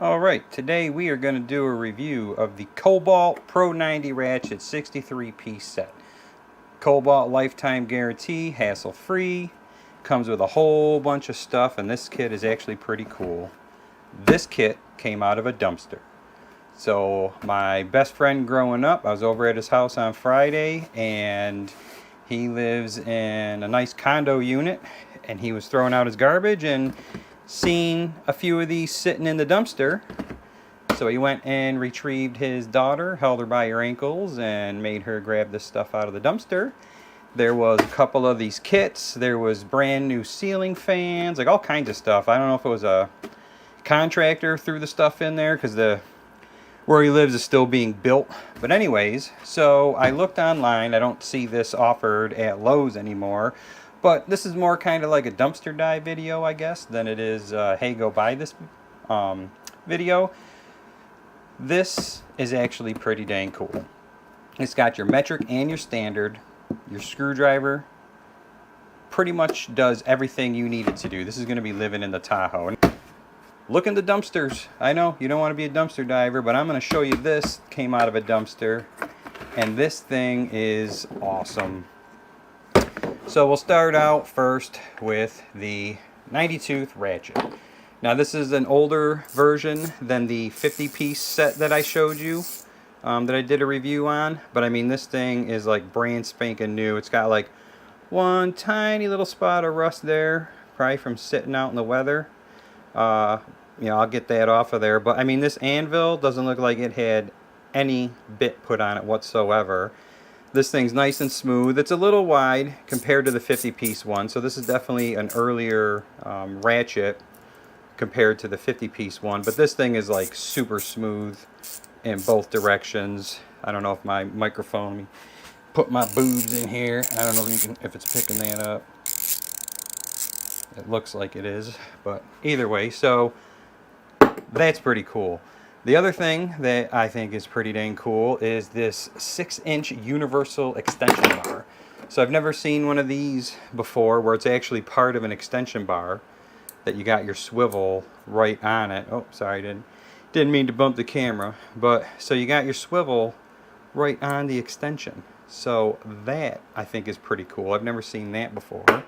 Alright, today we are going to do a review of the Kobalt Pro 90 Ratchet 63-piece set. Kobalt lifetime guarantee, hassle free, comes with a whole bunch of stuff, and this kit is actually pretty cool. This kit came out of a dumpster. So my best friend growing up, I was over at his house on Friday, and he lives in a nice condo unit, and he was throwing out his garbage and seen a few of these sitting in the dumpster. So he went and retrieved his daughter, held her by her ankles, and made her grab this stuff out of the dumpster. There was a couple of these kits. There was brand new ceiling fans, like all kinds of stuff. I don't know if it was a contractor threw the stuff in there because where he lives is still being built. But anyways, so I looked online. I don't see this offered at Lowe's anymore. But this is more kind of like a dumpster dive video, I guess, than it is, hey, go buy this video. This is actually pretty dang cool. It's got your metric and your standard. Your screwdriver pretty much does everything you need it to do. This is going to be living in the Tahoe. Look in the dumpsters. I know you don't want to be a dumpster diver, but I'm going to show you this came out of a dumpster. And this thing is awesome. So we'll start out first with the 90-tooth ratchet. Now this is an older version than the 50-piece set that I showed you, that I did a review on. But I mean, this thing is like brand spanking new. It's got like one tiny little spot of rust there, probably from sitting out in the weather. You know, I'll get that off of there. But I mean, this anvil doesn't look like it had any bit put on it whatsoever. This thing's nice and smooth. It's a little wide compared to the 50-piece one, so this is definitely an earlier ratchet compared to the 50-piece one. But this thing is like super smooth in both directions. I don't know if my microphone, let me put my boobs in here. I don't know if it's picking that up. It looks like it is, but either way, so that's pretty cool. The other thing that I think is pretty dang cool is this 6-inch universal extension bar. So I've never seen one of these before where it's actually part of an extension bar that you got your swivel right on it. Oh, sorry, didn't mean to bump the camera. But so you got your swivel right on the extension. So that I think is pretty cool. I've never seen that before.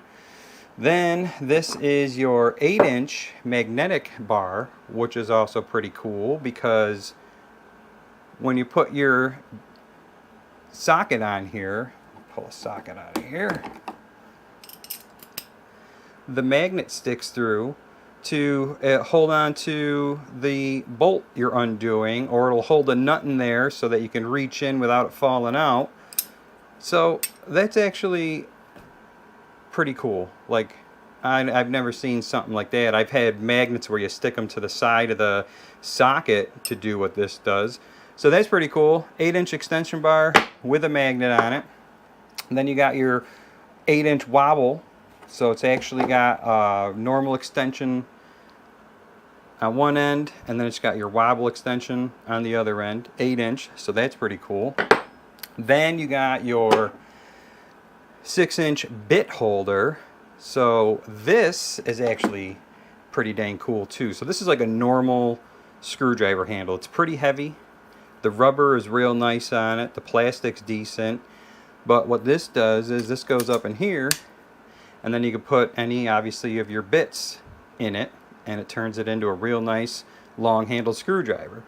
Then this is your 8-inch magnetic bar, which is also pretty cool because when you put your socket on here, pull a socket out of here, the magnet sticks through to hold on to the bolt you're undoing, or it'll hold a nut in there so that you can reach in without it falling out. So that's actually pretty cool. Like, I've never seen something like that. I've had magnets where you stick them to the side of the socket to do what this does. So that's pretty cool. 8-inch extension bar with a magnet on it. And then you got your 8-inch wobble. So it's actually got normal extension on one end, and then it's got your wobble extension on the other end. 8-inch, so that's pretty cool. Then you got your 6-inch bit holder. So this is actually pretty dang cool too. So this is like a normal screwdriver handle. It's pretty heavy. The rubber is real nice on it. The plastic's decent. But what this does is this goes up in here, and then you can put any, obviously, of your bits in it, and it turns it into a real nice long-handled screwdriver.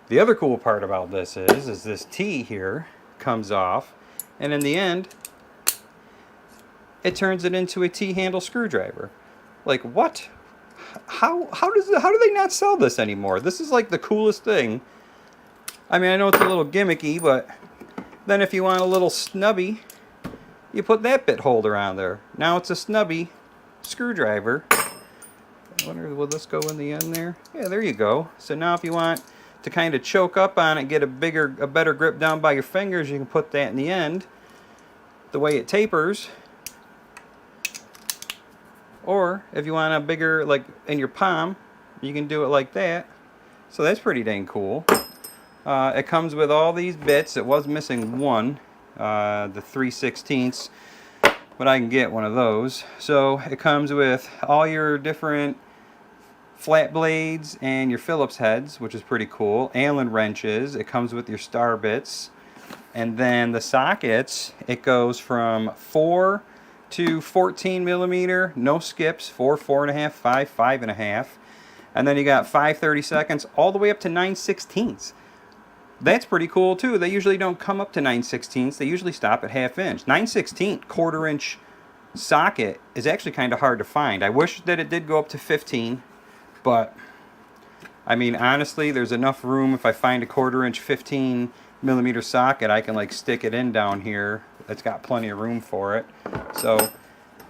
The other cool part about this is this T here comes off, and in the end, it turns it into a T-handle screwdriver. Like, what? How do they not sell this anymore? This is like the coolest thing. I mean, I know it's a little gimmicky, but then if you want a little snubby, you put that bit holder on there. Now it's a snubby screwdriver. I wonder, will this go in the end there? Yeah, there you go. So now if you want to kind of choke up on it, get a better grip down by your fingers, you can put that in the end. The way it tapers. Or if you want a bigger, like in your palm, you can do it like that. So that's pretty dang cool. It comes with all these bits. It was missing one, the 3/16, but I can get one of those. So it comes with all your different flat blades and your Phillips heads, which is pretty cool. Allen wrenches. It comes with your star bits. And then the sockets, it goes from 4 to 14 millimeter, no skips, 4, 4.5, 5, 5.5. And then you got 5/32 all the way up to 9/16. That's pretty cool too. They usually don't come up to 9/16. They usually stop at 1/2 inch. 9/16 1/4 inch socket is actually kind of hard to find. I wish that it did go up to 15, but I mean, honestly, there's enough room. If I find a 1/4 inch 15 millimeter socket, I can like stick it in down here. It's got plenty of room for it. So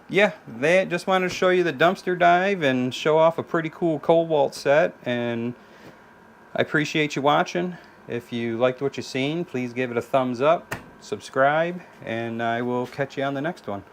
yeah, that just wanted to show you the dumpster dive and show off a pretty cool Kobalt set. And I appreciate you watching. If you liked what you've seen, please give it a thumbs up, subscribe, and I will catch you on the next one.